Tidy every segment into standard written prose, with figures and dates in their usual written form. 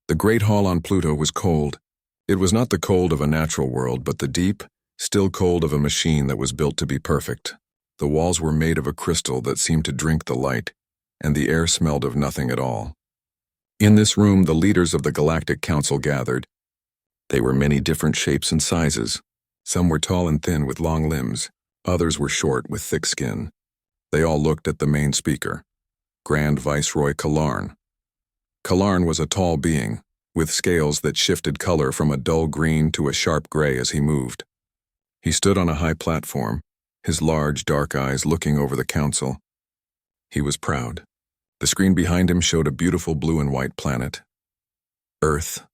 The great hall on Pluto was cold. It was not the cold of a natural world, but the deep, still cold of a machine that was built to be perfect. The walls were made of a crystal that seemed to drink the light, and the air smelled of nothing at all. In this room, the leaders of the Galactic Council gathered. They were many different shapes and sizes. Some were tall and thin with long limbs. Others were short with thick skin. They all looked at the main speaker, Grand Viceroy Kalarn. Kalarn was a tall being, with scales that shifted color from a dull green to a sharp gray as he moved. He stood on a high platform, his large, dark eyes looking over the council. He was proud. The screen behind him showed a beautiful blue and white planet. Earth.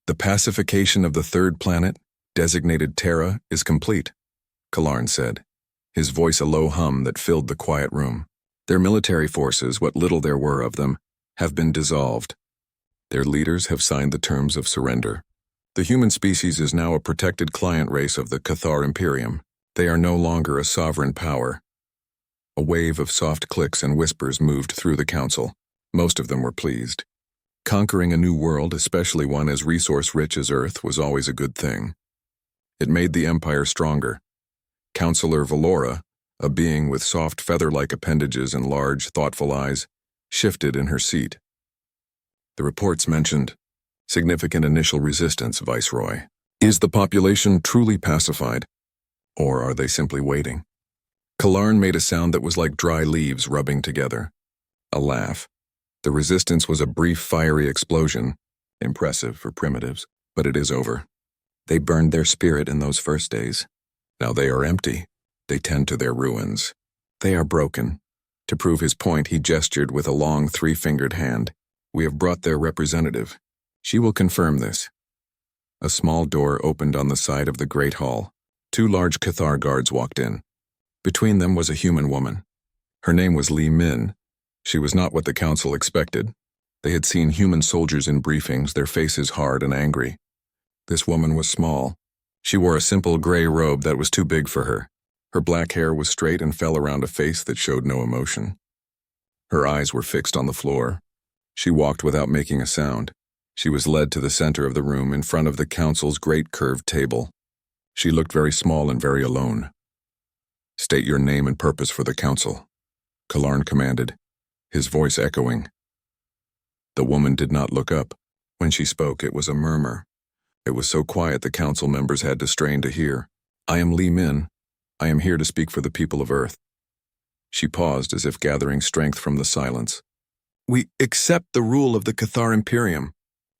The pacification of the third planet, designated Terra, is complete, Kalarn said, his voice a low hum that filled the quiet room. Their military forces, what little there were of them, have been dissolved. Their leaders have signed the terms of surrender. The human species is now a protected client race of the Cathar Imperium. They are no longer a sovereign power. A wave of soft clicks and whispers moved through the council. Most of them were pleased. Conquering a new world, especially one as resource-rich as Earth, was always a good thing. It made the Empire stronger. Counselor Valora, a being with soft feather-like appendages and large, thoughtful eyes, shifted in her seat. The reports mentioned significant initial resistance, Viceroy. Is the population truly pacified, or are they simply waiting? Kalarn made a sound that was like dry leaves rubbing together. A laugh. The resistance was a brief, fiery explosion. Impressive for primitives, but it is over. They burned their spirit in those first days. Now they are empty. They tend to their ruins. They are broken. To prove his point, he gestured with a long three-fingered hand. We have brought their representative. She will confirm this. A small door opened on the side of the great hall. Two large Cathar guards walked in. Between them was a human woman. Her name was Li Min. She was not what the council expected. They had seen human soldiers in briefings, their faces hard and angry. This woman was small. She wore a simple gray robe that was too big for her. Her black hair was straight and fell around a face that showed no emotion. Her eyes were fixed on the floor. She walked without making a sound. She was led to the center of the room in front of the council's great curved table. She looked very small and very alone. State your name and purpose for the council, Kalarn commanded, his voice echoing. The woman did not look up. When she spoke, it was a murmur. It was so quiet the council members had to strain to hear. I am Li Min. I am here to speak for the people of Earth. She paused as if gathering strength from the silence. We accept the rule of the Cathar Imperium.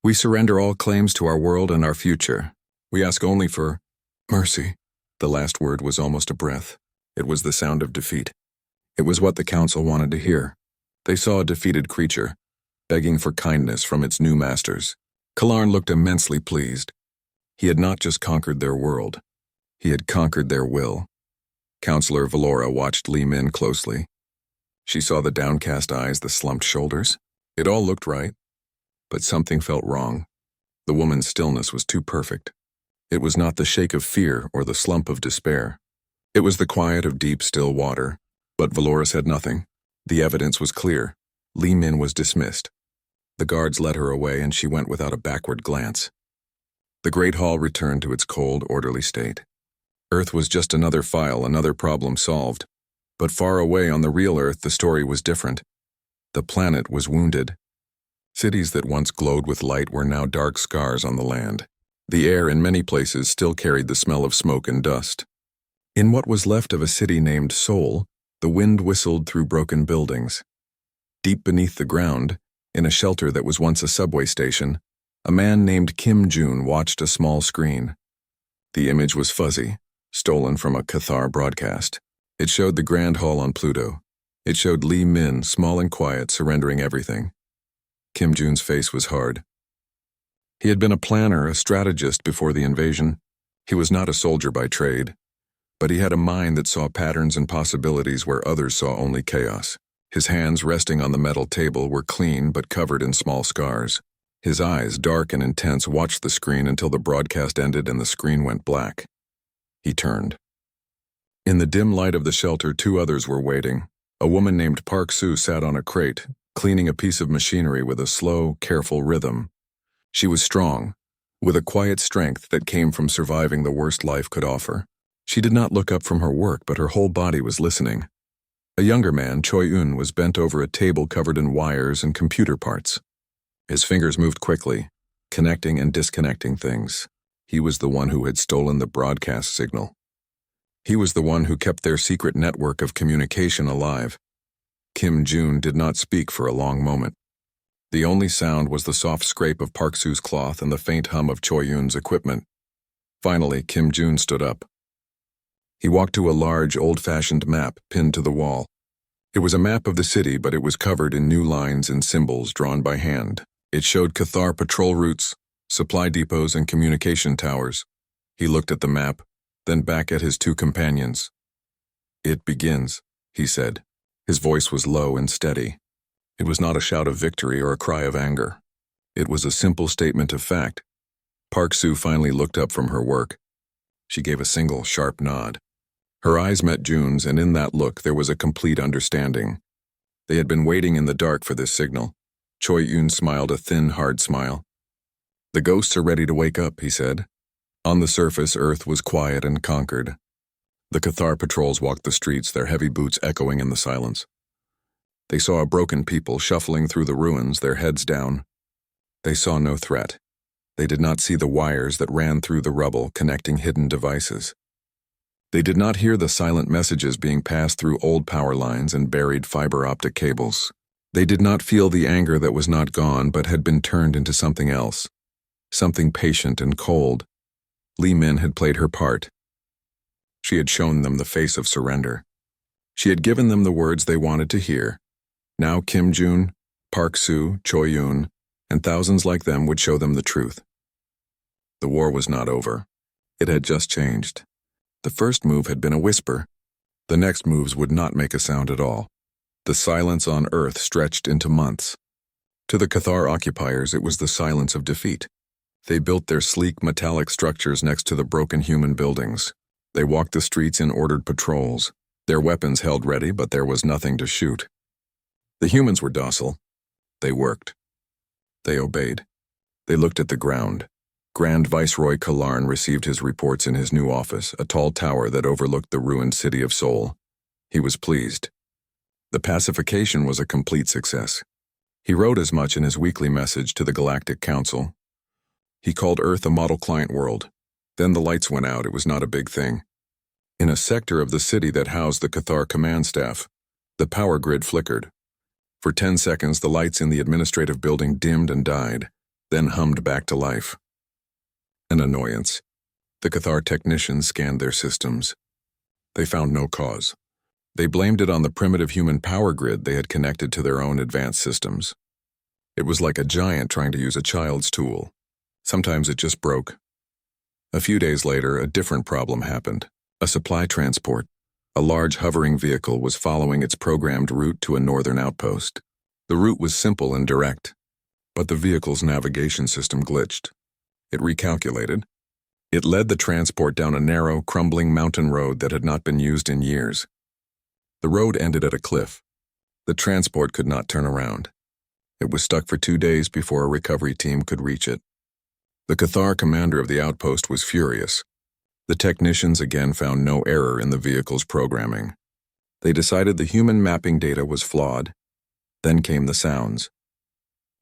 We surrender all claims to our world and our future. We ask only for mercy. The last word was almost a breath. It was the sound of defeat. It was what the council wanted to hear. They saw a defeated creature, begging for kindness from its new masters. Kalarn looked immensely pleased. He had not just conquered their world. He had conquered their will. Counselor Valora watched Li Min closely. She saw the downcast eyes, the slumped shoulders. It all looked right, but something felt wrong. The woman's stillness was too perfect. It was not the shake of fear or the slump of despair. It was the quiet of deep, still water. But Valora said nothing. The evidence was clear. Li Min was dismissed. The guards led her away, and she went without a backward glance. The great hall returned to its cold, orderly state. Earth was just another file, another problem solved. But far away on the real Earth, the story was different. The planet was wounded. Cities that once glowed with light were now dark scars on the land. The air in many places still carried the smell of smoke and dust. In what was left of a city named Seoul, the wind whistled through broken buildings. Deep beneath the ground, in a shelter that was once a subway station, a man named Kim Jun watched a small screen. The image was fuzzy, stolen from a Cathar broadcast. It showed the Grand Hall on Pluto. It showed Li Min, small and quiet, surrendering everything. Kim Jun's face was hard. He had been a planner, a strategist before the invasion. He was not a soldier by trade, but he had a mind that saw patterns and possibilities where others saw only chaos. His hands, resting on the metal table, were clean but covered in small scars. His eyes, dark and intense, watched the screen until the broadcast ended and the screen went black. He turned. In the dim light of the shelter, two others were waiting. A woman named Park Soo sat on a crate, cleaning a piece of machinery with a slow, careful rhythm. She was strong, with a quiet strength that came from surviving the worst life could offer. She did not look up from her work, but her whole body was listening. A younger man, Choi-un, was bent over a table covered in wires and computer parts. His fingers moved quickly, connecting and disconnecting things. He was the one who had stolen the broadcast signal. He was the one who kept their secret network of communication alive. Kim Jun did not speak for a long moment. The only sound was the soft scrape of Park Soo's cloth and the faint hum of Choi-un's equipment. Finally, Kim Jun stood up. He walked to a large, old-fashioned map pinned to the wall. It was a map of the city, but it was covered in new lines and symbols drawn by hand. It showed Cathar patrol routes, supply depots, and communication towers. He looked at the map, then back at his two companions. "It begins," he said. His voice was low and steady. It was not a shout of victory or a cry of anger. It was a simple statement of fact. Park Soo finally looked up from her work. She gave a single, sharp nod. Her eyes met Jun's, and in that look there was a complete understanding. They had been waiting in the dark for this signal. Choi-un smiled a thin, hard smile. "The ghosts are ready to wake up," he said. On the surface, Earth was quiet and conquered. The Cathar patrols walked the streets, their heavy boots echoing in the silence. They saw a broken people shuffling through the ruins, their heads down. They saw no threat. They did not see the wires that ran through the rubble, connecting hidden devices. They did not hear the silent messages being passed through old power lines and buried fiber optic cables. They did not feel the anger that was not gone but had been turned into something else, something patient and cold. Lee Min had played her part. She had shown them the face of surrender. She had given them the words they wanted to hear. Now Kim Jun, Park Soo, Choi-un, and thousands like them would show them the truth. The war was not over. It had just changed. The first move had been a whisper. The next moves would not make a sound at all. The silence on Earth stretched into months. To the Cathar occupiers, it was the silence of defeat. They built their sleek metallic structures next to the broken human buildings. They walked the streets in ordered patrols, their weapons held ready, but there was nothing to shoot. The humans were docile. They worked. They obeyed. They looked at the ground. Grand Viceroy Kalarn received his reports in his new office, a tall tower that overlooked the ruined city of Seoul. He was pleased. The pacification was a complete success. He wrote as much in his weekly message to the Galactic Council. He called Earth a model client world. Then the lights went out. It was not a big thing. In a sector of the city that housed the Cathar command staff, the power grid flickered. For 10 seconds, the lights in the administrative building dimmed and died, then hummed back to life. An annoyance. The Cathar technicians scanned their systems. They found no cause. They blamed it on the primitive human power grid they had connected to their own advanced systems. It was like a giant trying to use a child's tool. Sometimes it just broke. A few days later, a different problem happened. A supply transport. A large hovering vehicle was following its programmed route to a northern outpost. The route was simple and direct, but the vehicle's navigation system glitched. It recalculated. It led the transport down a narrow, crumbling mountain road that had not been used in years. The road ended at a cliff. The transport could not turn around. It was stuck for 2 days before a recovery team could reach it. The Cathar commander of the outpost was furious. The technicians again found no error in the vehicle's programming. They decided the human mapping data was flawed. Then came the sounds.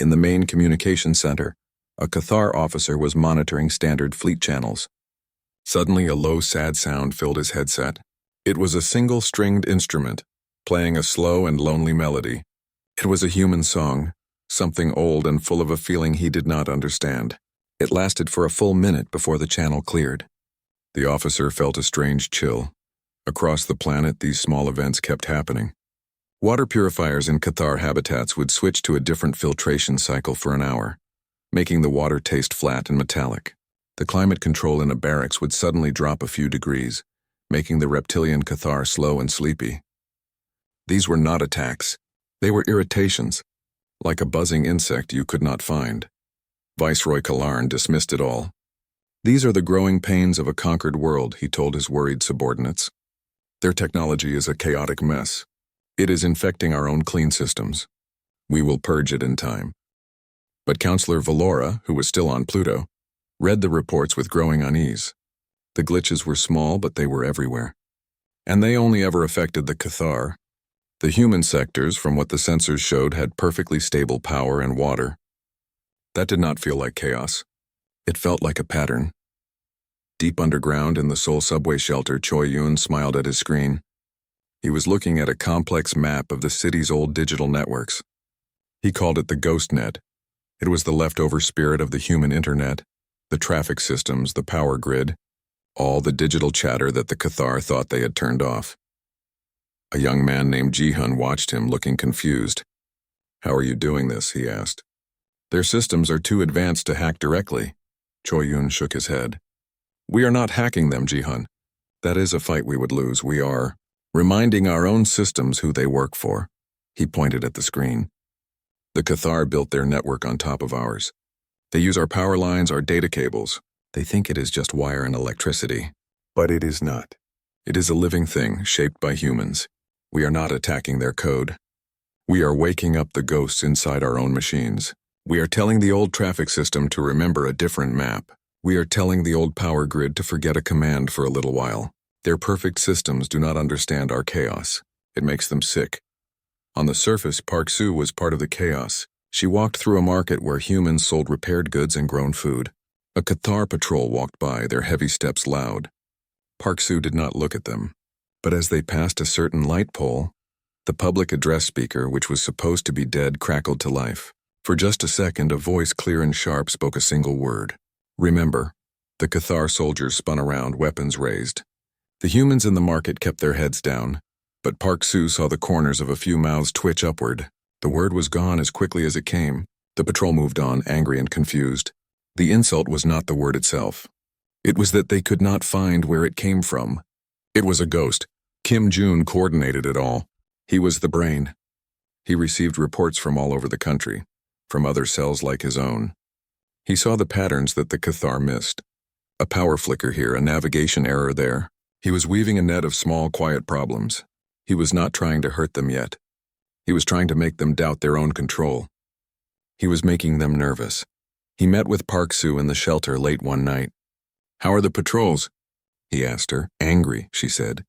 In the main communication center, a Cathar officer was monitoring standard fleet channels. Suddenly, a low, sad sound filled his headset. It was a single-stringed instrument, playing a slow and lonely melody. It was a human song, something old and full of a feeling he did not understand. It lasted for a full minute before the channel cleared. The officer felt a strange chill. Across the planet, these small events kept happening. Water purifiers in Cathar habitats would switch to a different filtration cycle for an hour, making the water taste flat and metallic. The climate control in a barracks would suddenly drop a few degrees, making the reptilian Cathar slow and sleepy. These were not attacks. They were irritations, like a buzzing insect you could not find. Viceroy Kalarn dismissed it all. "These are the growing pains of a conquered world," he told his worried subordinates. "Their technology is a chaotic mess. It is infecting our own clean systems. We will purge it in time. But Counselor Valora, who was still on Pluto, read the reports with growing unease. The glitches were small, but they were everywhere. And they only ever affected the Cathar. The human sectors, from what the sensors showed, had perfectly stable power and water. That did not feel like chaos. It felt like a pattern. Deep underground in the Seoul subway shelter, Choi Yoon smiled at his screen. He was looking at a complex map of the city's old digital networks. He called it the Ghost Net. It was the leftover spirit of the human internet, the traffic systems, the power grid, all the digital chatter that the Cathar thought they had turned off. A young man named Ji-hun watched him, looking confused. "How are you doing this?" he asked. "Their systems are too advanced to hack directly." Choi Yoon shook his head. "We are not hacking them, Ji-hun. That is a fight we would lose. We are reminding our own systems who they work for." He pointed at the screen. "The Cathar built their network on top of ours. They use our power lines, our data cables. They think it is just wire and electricity. But it is not. It is a living thing, shaped by humans. We are not attacking their code. We are waking up the ghosts inside our own machines. We are telling the old traffic system to remember a different map. We are telling the old power grid to forget a command for a little while. Their perfect systems do not understand our chaos. It makes them sick." On the surface, Park Soo was part of the chaos. She walked through a market where humans sold repaired goods and grown food. A Cathar patrol walked by, their heavy steps loud. Park Soo did not look at them. But as they passed a certain light pole, the public address speaker, which was supposed to be dead, crackled to life. For just a second, a voice clear and sharp spoke a single word. "Remember." The Cathar soldiers spun around, weapons raised. The humans in the market kept their heads down, but Park Soo saw the corners of a few mouths twitch upward. The word was gone as quickly as it came. The patrol moved on, angry and confused. The insult was not the word itself. It was that they could not find where it came from. It was a ghost. Kim Jun coordinated it all. He was the brain. He received reports from all over the country, from other cells like his own. He saw the patterns that the Cathar missed. A power flicker here, a navigation error there. He was weaving a net of small, quiet problems. He was not trying to hurt them yet. He was trying to make them doubt their own control. He was making them nervous. He met with Park Soo in the shelter late one night. "How are the patrols?" he asked her. "Angry," she said.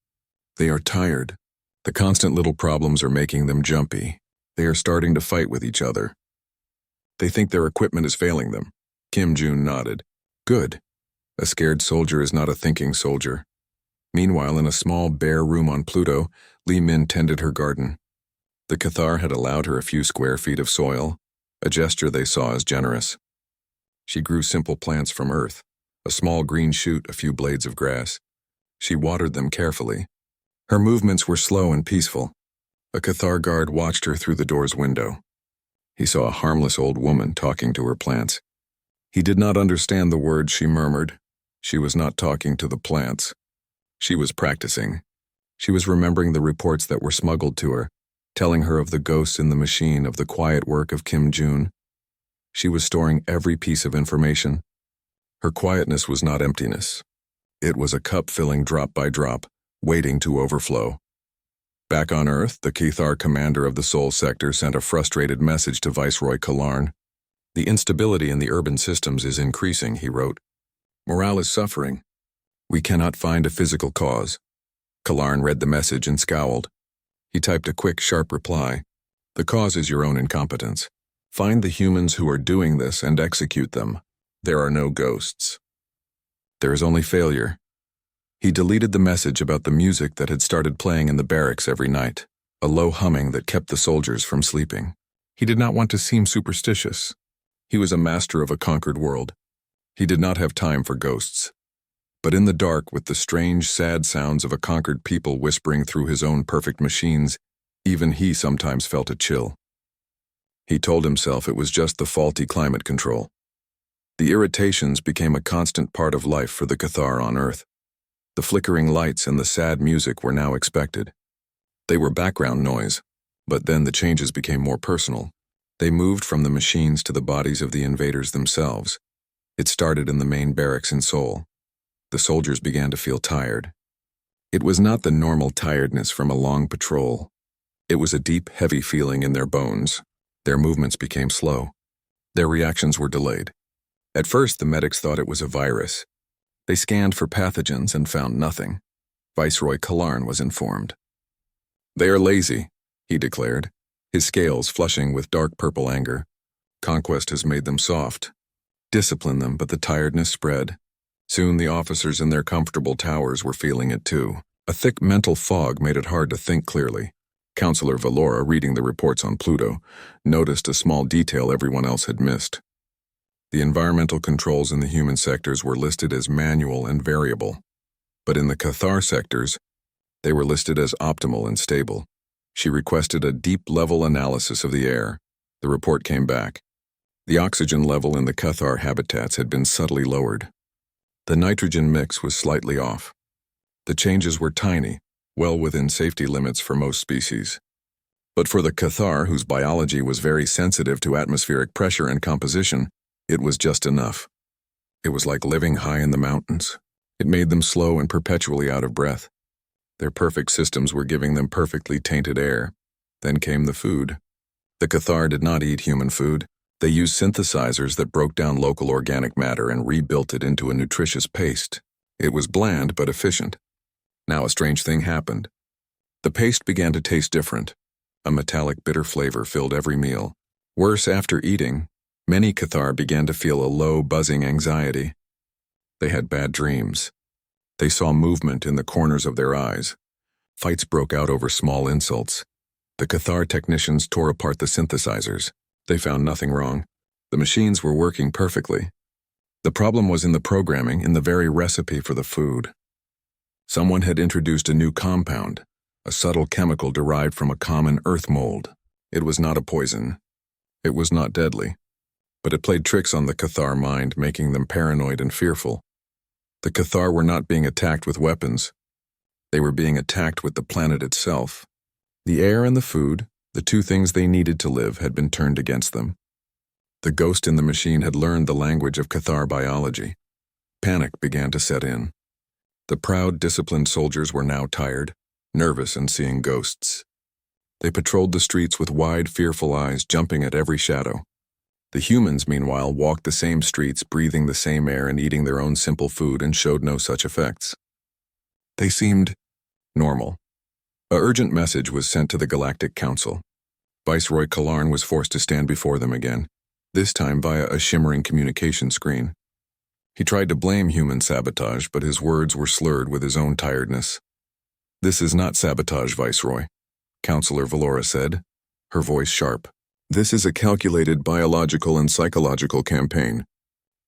"They are tired. The constant little problems are making them jumpy. They are starting to fight with each other. They think their equipment is failing them." Kim Jun nodded. "Good. A scared soldier is not a thinking soldier." Meanwhile, in a small, bare room on Pluto, Lee Min tended her garden. The Cathar had allowed her a few square feet of soil, a gesture they saw as generous. She grew simple plants from earth, a small green shoot, a few blades of grass. She watered them carefully. Her movements were slow and peaceful. A Cathar guard watched her through the door's window. He saw a harmless old woman talking to her plants. He did not understand the words she murmured. She was not talking to the plants. She was practicing. She was remembering the reports that were smuggled to her, telling her of the ghosts in the machine, of the quiet work of Kim Jun. She was storing every piece of information. Her quietness was not emptiness. It was a cup filling drop by drop, waiting to overflow. Back on Earth, the Cathar commander of the Seoul sector sent a frustrated message to Viceroy Kalarn. "The instability in the urban systems is increasing," he wrote. "Morale is suffering. We cannot find a physical cause." Kalarn read the message and scowled. He typed a quick, sharp reply. "The cause is your own incompetence. Find the humans who are doing this and execute them. There are no ghosts. There is only failure." He deleted the message about the music that had started playing in the barracks every night, a low humming that kept the soldiers from sleeping. He did not want to seem superstitious. He was a master of a conquered world. He did not have time for ghosts. But in the dark, with the strange, sad sounds of a conquered people whispering through his own perfect machines, even he sometimes felt a chill. He told himself it was just the faulty climate control. The irritations became a constant part of life for the Cathar on Earth. The flickering lights and the sad music were now expected. They were background noise, but then the changes became more personal. They moved from the machines to the bodies of the invaders themselves. It started in the main barracks in Seoul. The soldiers began to feel tired. It was not the normal tiredness from a long patrol. It was a deep, heavy feeling in their bones. Their movements became slow. Their reactions were delayed. At first, the medics thought it was a virus. They scanned for pathogens and found nothing. Viceroy Kalarn was informed. "They are lazy," he declared, his scales flushing with dark purple anger. "Conquest has made them soft. Discipline them, but the tiredness spread. Soon the officers in their comfortable towers were feeling it too. A thick mental fog made it hard to think clearly. Counselor Valora, reading the reports on Pluto, noticed a small detail everyone else had missed. The environmental controls in the human sectors were listed as manual and variable, but in the Cathar sectors, they were listed as optimal and stable. She requested a deep-level analysis of the air. The report came back. The oxygen level in the Cathar habitats had been subtly lowered. The nitrogen mix was slightly off. The changes were tiny, well within safety limits for most species. But for the Cathar, whose biology was very sensitive to atmospheric pressure and composition, it was just enough. It was like living high in the mountains. It made them slow and perpetually out of breath. Their perfect systems were giving them perfectly tainted air. Then came the food. The Cathar did not eat human food. They used synthesizers that broke down local organic matter and rebuilt it into a nutritious paste. It was bland but efficient. Now a strange thing happened. The paste began to taste different. A metallic bitter flavor filled every meal. Worse, after eating, many Cathar began to feel a low, buzzing anxiety. They had bad dreams. They saw movement in the corners of their eyes. Fights broke out over small insults. The Cathar technicians tore apart the synthesizers. They found nothing wrong. The machines were working perfectly. The problem was in the programming, in the very recipe for the food. Someone had introduced a new compound, a subtle chemical derived from a common earth mold. It was not a poison. It was not deadly. But it played tricks on the Cathar mind, making them paranoid and fearful. The Cathar were not being attacked with weapons. They were being attacked with the planet itself. The air and the food, the two things they needed to live, had been turned against them. The ghost in the machine had learned the language of Cathar biology. Panic began to set in. The proud, disciplined soldiers were now tired, nervous, and seeing ghosts. They patrolled the streets with wide, fearful eyes, jumping at every shadow. The humans, meanwhile, walked the same streets, breathing the same air and eating their own simple food, and showed no such effects. They seemed normal. An urgent message was sent to the Galactic Council. Viceroy Kalarn was forced to stand before them again, this time via a shimmering communication screen. He tried to blame human sabotage, but his words were slurred with his own tiredness. "This is not sabotage, Viceroy," Counselor Valora said, her voice sharp. "This is a calculated biological and psychological campaign.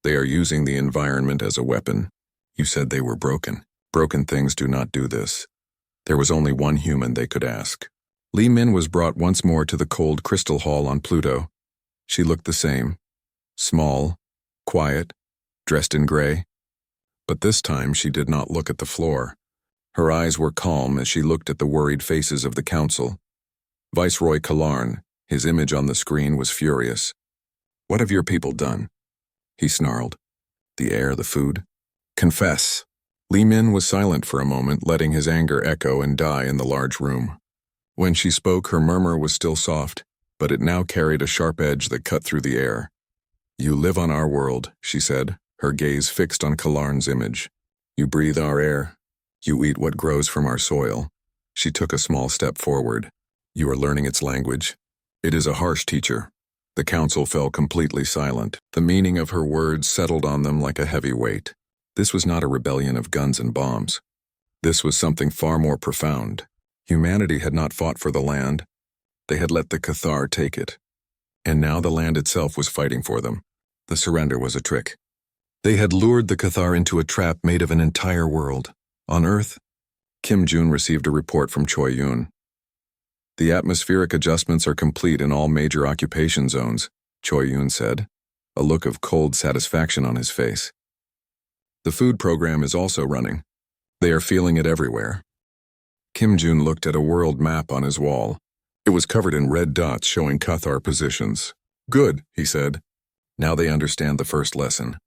They are using the environment as a weapon. You said they were broken. Broken things do not do this." There was only one human they could ask. Li Min was brought once more to the cold crystal hall on Pluto. She looked the same. Small, quiet, dressed in gray. But this time she did not look at the floor. Her eyes were calm as she looked at the worried faces of the council. Viceroy Kalarn, his image on the screen, was furious. "What have your people done?" he snarled. "The air, the food? Confess." Li Min was silent for a moment, letting his anger echo and die in the large room. When she spoke, her murmur was still soft, but it now carried a sharp edge that cut through the air. "You live on our world," she said, her gaze fixed on Kalarn's image. "You breathe our air. You eat what grows from our soil." She took a small step forward. "You are learning its language. It is a harsh teacher." The council fell completely silent. The meaning of her words settled on them like a heavy weight. This was not a rebellion of guns and bombs. This was something far more profound. Humanity had not fought for the land. They had let the Cathar take it. And now the land itself was fighting for them. The surrender was a trick. They had lured the Cathar into a trap made of an entire world. On Earth, Kim Jun received a report from Choi Yun. "The atmospheric adjustments are complete in all major occupation zones," Choi Yun said, a look of cold satisfaction on his face. "The food program is also running. They are feeling it everywhere." Kim Jun looked at a world map on his wall. It was covered in red dots showing Cathar positions. "Good," he said. "Now they understand the first lesson.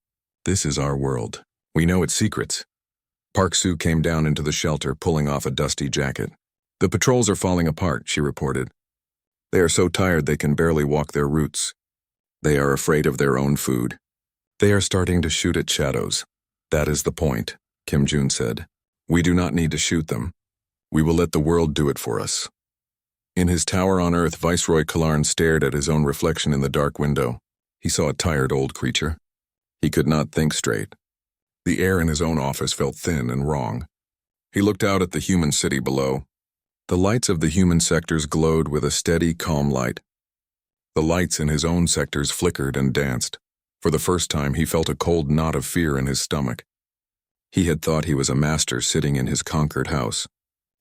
This is our world. We know its secrets." Park Soo came down into the shelter, pulling off a dusty jacket. "The patrols are falling apart," she reported. They are so tired they can barely walk their routes. They are afraid of their own food. They are starting to shoot at shadows. That is the point, Kim Jun said. We do not need to shoot them. We will let the world do it for us. In his tower on Earth, Viceroy Kalarn stared at his own reflection in the dark window. He saw a tired old creature. He could not think straight. The air in his own office felt thin and wrong. He looked out at the human city below. The lights of the human sectors glowed with a steady, calm light. The lights in his own sectors flickered and danced. For the first time, he felt a cold knot of fear in his stomach. He had thought he was a master sitting in his conquered house.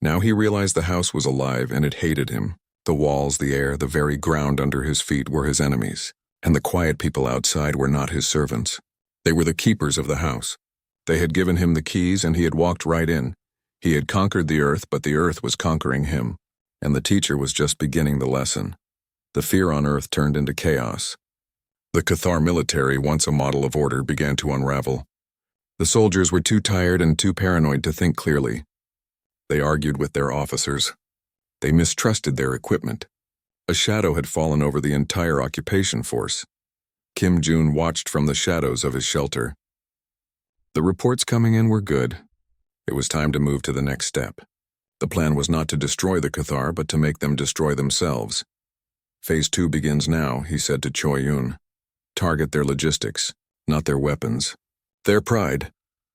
Now he realized the house was alive and it hated him. The walls, the air, the very ground under his feet were his enemies, and the quiet people outside were not his servants. They were the keepers of the house. They had given him the keys and he had walked right in. He had conquered the earth, but the earth was conquering him, and the teacher was just beginning the lesson. The fear on earth turned into chaos. The Cathar military, once a model of order, began to unravel. The soldiers were too tired and too paranoid to think clearly. They argued with their officers. They mistrusted their equipment. A shadow had fallen over the entire occupation force. Kim Jun watched from the shadows of his shelter. The reports coming in were good. It was time to move to the next step. The plan was not to destroy the Cathar, but to make them destroy themselves. Phase 2 begins now, he said to Choi Yun. Target their logistics, not their weapons. Their pride.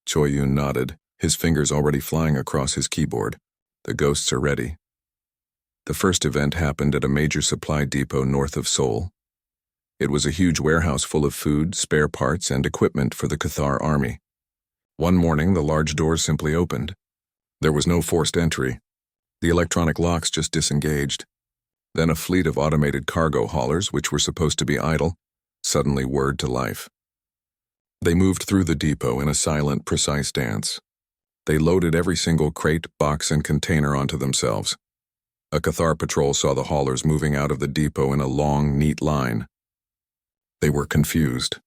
Choi Yun nodded, his fingers already flying across his keyboard. The ghosts are ready. The first event happened at a major supply depot north of Seoul. It was a huge warehouse full of food, spare parts, and equipment for the Cathar army. One morning, the large doors simply opened. There was no forced entry. The electronic locks just disengaged. Then a fleet of automated cargo haulers, which were supposed to be idle, suddenly whirred to life. They moved through the depot in a silent, precise dance. They loaded every single crate, box, and container onto themselves. A Cathar patrol saw the haulers moving out of the depot in a long, neat line. They were confused.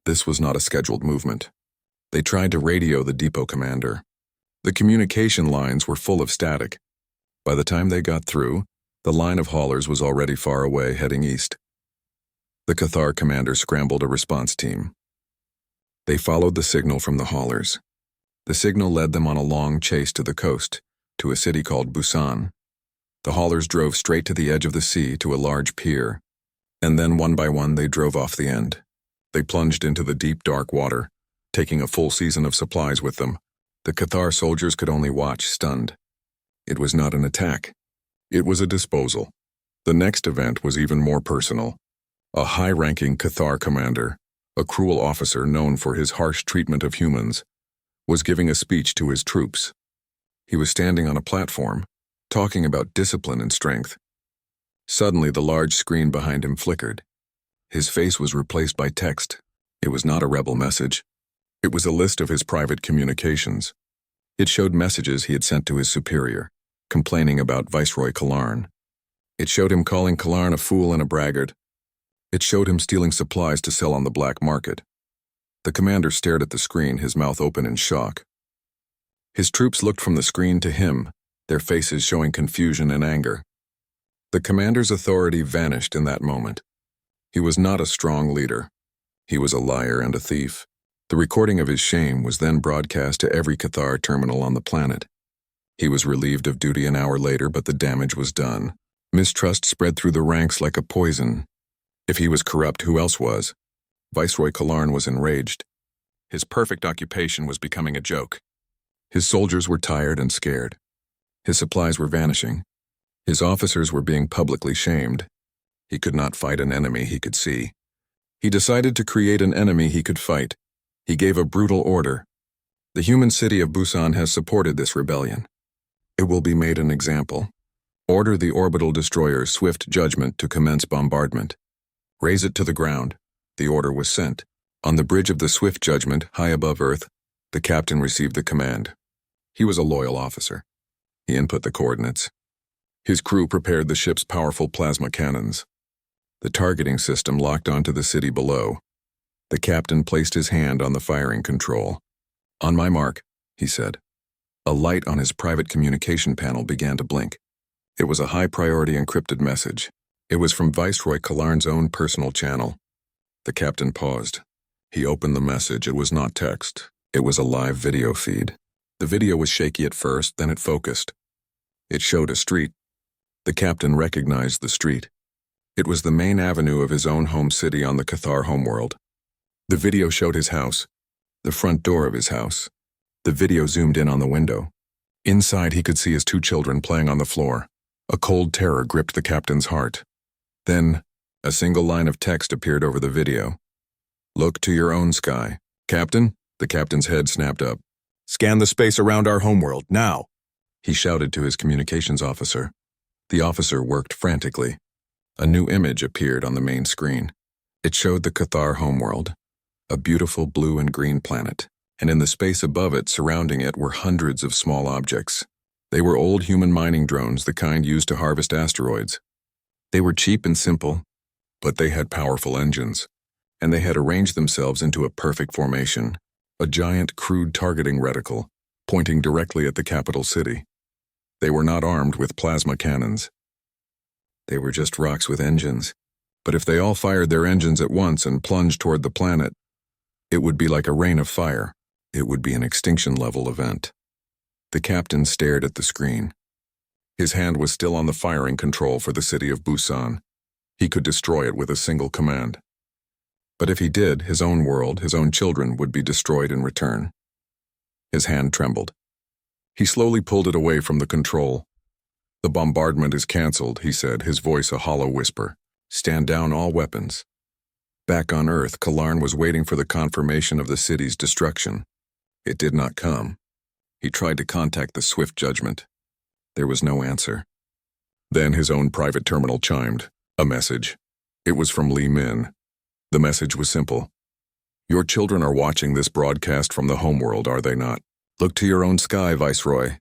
This was not a scheduled movement. They tried to radio the depot commander. The communication lines were full of static. By the time they got through, the line of haulers was already far away, heading east. The Cathar commander scrambled a response team. They followed the signal from the haulers. The signal led them on a long chase to the coast, to a city called Busan. The haulers drove straight to the edge of the sea to a large pier, and then one by one they drove off the end. They plunged into the deep, dark water, taking a full season of supplies with them. The Cathar soldiers could only watch, stunned. It was not an attack. It was a disposal. The next event was even more personal. A high-ranking Cathar commander, a cruel officer known for his harsh treatment of humans, was giving a speech to his troops. He was standing on a platform, talking about discipline and strength. Suddenly, the large screen behind him flickered. His face was replaced by text. It was not a rebel message. It was a list of his private communications. It showed messages he had sent to his superior, complaining about Viceroy Kalarn. It showed him calling Kalarn a fool and a braggart. It showed him stealing supplies to sell on the black market. The commander stared at the screen, his mouth open in shock. His troops looked from the screen to him, their faces showing confusion and anger. The commander's authority vanished in that moment. He was not a strong leader. He was a liar and a thief. The recording of his shame was then broadcast to every Cathar terminal on the planet. He was relieved of duty an hour later, but the damage was done. Mistrust spread through the ranks like a poison. If he was corrupt, who else was? Viceroy Kalarn was enraged. His perfect occupation was becoming a joke. His soldiers were tired and scared. His supplies were vanishing. His officers were being publicly shamed. He could not fight an enemy he could see. He decided to create an enemy he could fight. He gave a brutal order. The human city of Busan has supported this rebellion. It will be made an example. Order the orbital destroyer Swift Judgment to commence bombardment. Raise it to the ground. The order was sent. On the bridge of the Swift Judgment, high above Earth, the captain received the command. He was a loyal officer. He input the coordinates. His crew prepared the ship's powerful plasma cannons. The targeting system locked onto the city below. The captain placed his hand on the firing control. On my mark, he said. A light on his private communication panel began to blink. It was a high-priority encrypted message. It was from Viceroy Kalarn's own personal channel. The captain paused. He opened the message. It was not text. It was a live video feed. The video was shaky at first, then it focused. It showed a street. The captain recognized the street. It was the main avenue of his own home city on the Cathar homeworld. The video showed his house, the front door of his house. The video zoomed in on the window. Inside, he could see his 2 children playing on the floor. A cold terror gripped the captain's heart. Then, a single line of text appeared over the video. "Look to your own sky." "Captain?" The captain's head snapped up. "Scan the space around our homeworld, now!" He shouted to his communications officer. The officer worked frantically. A new image appeared on the main screen. It showed the Cathar homeworld, a beautiful blue and green planet, and in the space above it, surrounding it, were hundreds of small objects. They were old human mining drones, the kind used to harvest asteroids. They were cheap and simple, but they had powerful engines, and they had arranged themselves into a perfect formation, a giant crude targeting reticle, pointing directly at the capital city. They were not armed with plasma cannons. They were just rocks with engines, but if they all fired their engines at once and plunged toward the planet, it would be like a rain of fire. It would be an extinction-level event. The captain stared at the screen. His hand was still on the firing control for the city of Busan. He could destroy it with a single command. But if he did, his own world, his own children, would be destroyed in return. His hand trembled. He slowly pulled it away from the control. "The bombardment is canceled," he said, his voice a hollow whisper. "Stand down all weapons." Back on Earth, Kalarn was waiting for the confirmation of the city's destruction. It did not come. He tried to contact the Swift Judgment. There was no answer. Then his own private terminal chimed. A message. It was from Li Min. The message was simple. "Your children are watching this broadcast from the homeworld, are they not? Look to your own sky, Viceroy."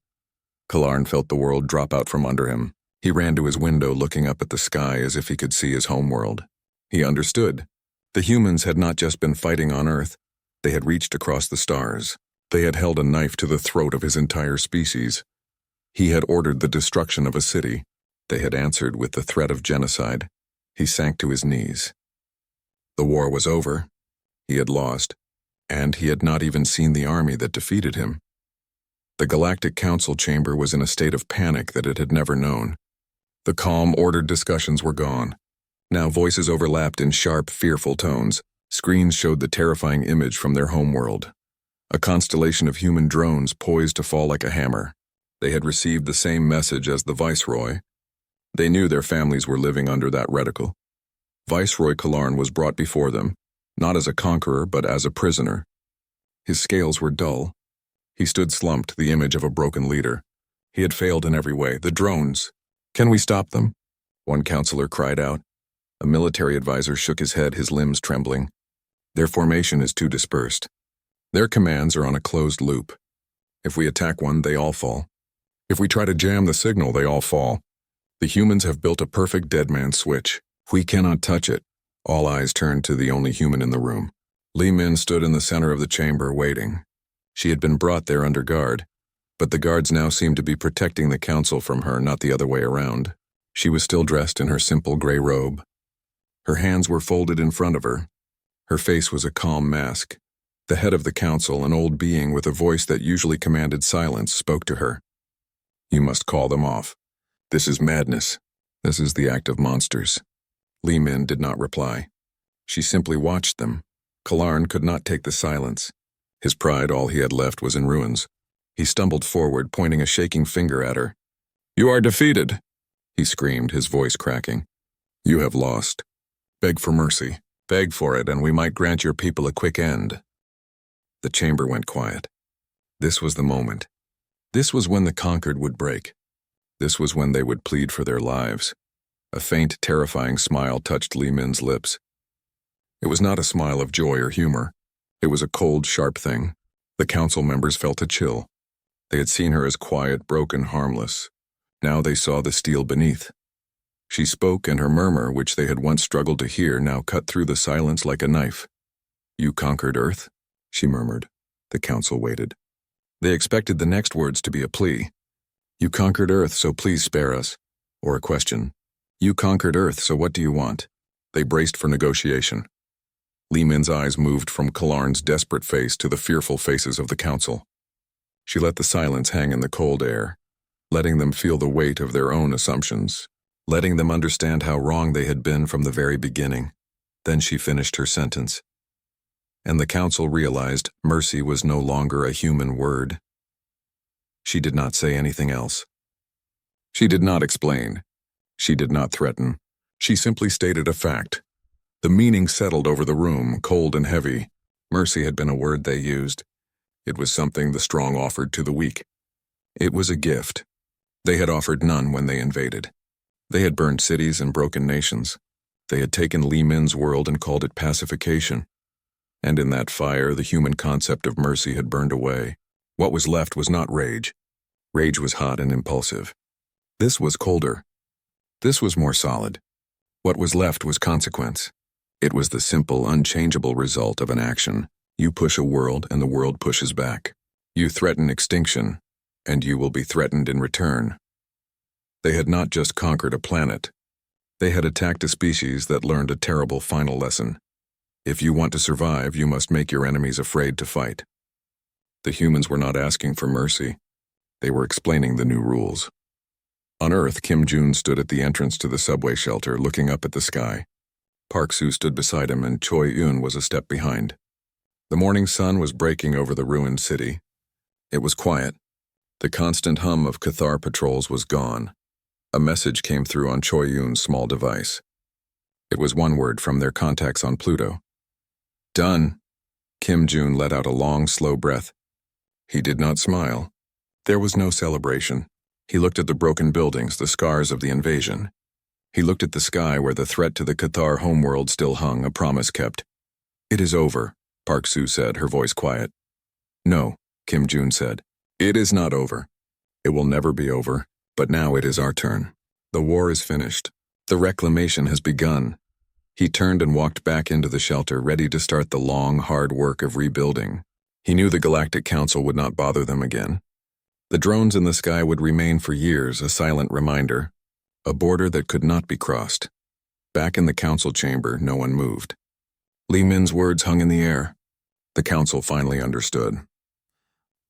Kalarn felt the world drop out from under him. He ran to his window, looking up at the sky as if he could see his homeworld. He understood. The humans had not just been fighting on Earth. They had reached across the stars. They had held a knife to the throat of his entire species. He had ordered the destruction of a city. They had answered with the threat of genocide. He sank to his knees. The war was over. He had lost, and he had not even seen the army that defeated him. The Galactic Council chamber was in a state of panic that it had never known. The calm, ordered discussions were gone. Now voices overlapped in sharp, fearful tones. Screens showed the terrifying image from their homeworld. A constellation of human drones poised to fall like a hammer. They had received the same message as the Viceroy. They knew their families were living under that reticle. Viceroy Kalarn was brought before them, not as a conqueror but as a prisoner. His scales were dull. He stood slumped, the image of a broken leader. He had failed in every way. "The drones. Can we stop them?" One counselor cried out. A military advisor shook his head, his limbs trembling. "Their formation is too dispersed. Their commands are on a closed loop. If we attack one, they all fall. If we try to jam the signal, they all fall. The humans have built a perfect dead man switch. We cannot touch it." All eyes turned to the only human in the room. Li Min stood in the center of the chamber, waiting. She had been brought there under guard, but the guards now seemed to be protecting the council from her, not the other way around. She was still dressed in her simple gray robe. Her hands were folded in front of her. Her face was a calm mask. The head of the council, an old being with a voice that usually commanded silence, spoke to her. "You must call them off. This is madness. This is the act of monsters." Li Min did not reply. She simply watched them. Kalarn could not take the silence. His pride, all he had left, was in ruins. He stumbled forward, pointing a shaking finger at her. "You are defeated," he screamed, his voice cracking. "You have lost. Beg for mercy. Beg for it, and we might grant your people a quick end." The chamber went quiet. This was the moment. This was when the conquered would break. This was when they would plead for their lives. A faint, terrifying smile touched Li Min's lips. It was not a smile of joy or humor. It was a cold, sharp thing. The council members felt a chill. They had seen her as quiet, broken, harmless. Now they saw the steel beneath. She spoke, and her murmur, which they had once struggled to hear, now cut through the silence like a knife. "You conquered Earth?" she murmured. The council waited. They expected the next words to be a plea. "You conquered Earth, so please spare us," or a question. You conquered Earth, so what do you want? They braced for negotiation. Li Min's eyes moved from Kalarn's desperate face to the fearful faces of the council. She let the silence hang in the cold air, letting them feel the weight of their own assumptions, letting them understand how wrong they had been from the very beginning. Then she finished her sentence. And the council realized mercy was no longer a human word. She did not say anything else. She did not explain. She did not threaten. She simply stated a fact. The meaning settled over the room, cold and heavy. Mercy had been a word they used. It was something the strong offered to the weak. It was a gift. They had offered none when they invaded. They had burned cities and broken nations. They had taken Li Min's world and called it pacification. And in that fire, the human concept of mercy had burned away. What was left was not rage. Rage was hot and impulsive. This was colder. This was more solid. What was left was consequence. It was the simple, unchangeable result of an action. You push a world, and the world pushes back. You threaten extinction, and you will be threatened in return. They had not just conquered a planet. They had attacked a species that learned a terrible final lesson. If you want to survive, you must make your enemies afraid to fight. The humans were not asking for mercy. They were explaining the new rules. On Earth, Kim Jun stood at the entrance to the subway shelter, looking up at the sky. Park Soo stood beside him, and Choi Eun was a step behind. The morning sun was breaking over the ruined city. It was quiet. The constant hum of Cathar patrols was gone. A message came through on Choi Eun's small device. It was one word from their contacts on Pluto. Done. Kim Jun let out a long, slow breath. He did not smile. There was no celebration. He looked at the broken buildings, the scars of the invasion. He looked at the sky where the threat to the Cathar homeworld still hung, a promise kept. It is over, Park Soo said, her voice quiet. No, Kim Jun said. It is not over. It will never be over, but now it is our turn. The war is finished. The reclamation has begun. He turned and walked back into the shelter, ready to start the long, hard work of rebuilding. He knew the Galactic Council would not bother them again. The drones in the sky would remain for years, a silent reminder, a border that could not be crossed. Back in the council chamber, no one moved. Li Min's words hung in the air. The council finally understood.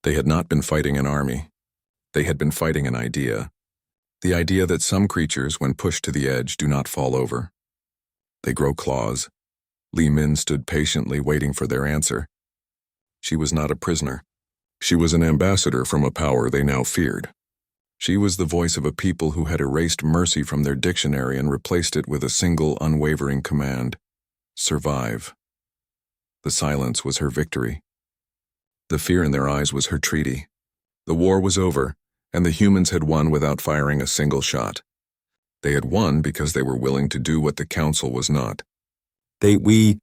They had not been fighting an army. They had been fighting an idea. The idea that some creatures, when pushed to the edge, do not fall over. They grow claws. Li Min stood patiently waiting for their answer. She was not a prisoner. She was an ambassador from a power they now feared. She was the voice of a people who had erased mercy from their dictionary and replaced it with a single unwavering command: survive. The silence was her victory. The fear in their eyes was her treaty. The war was over, and the humans had won without firing a single shot. They had won because they were willing to do what the council was not. We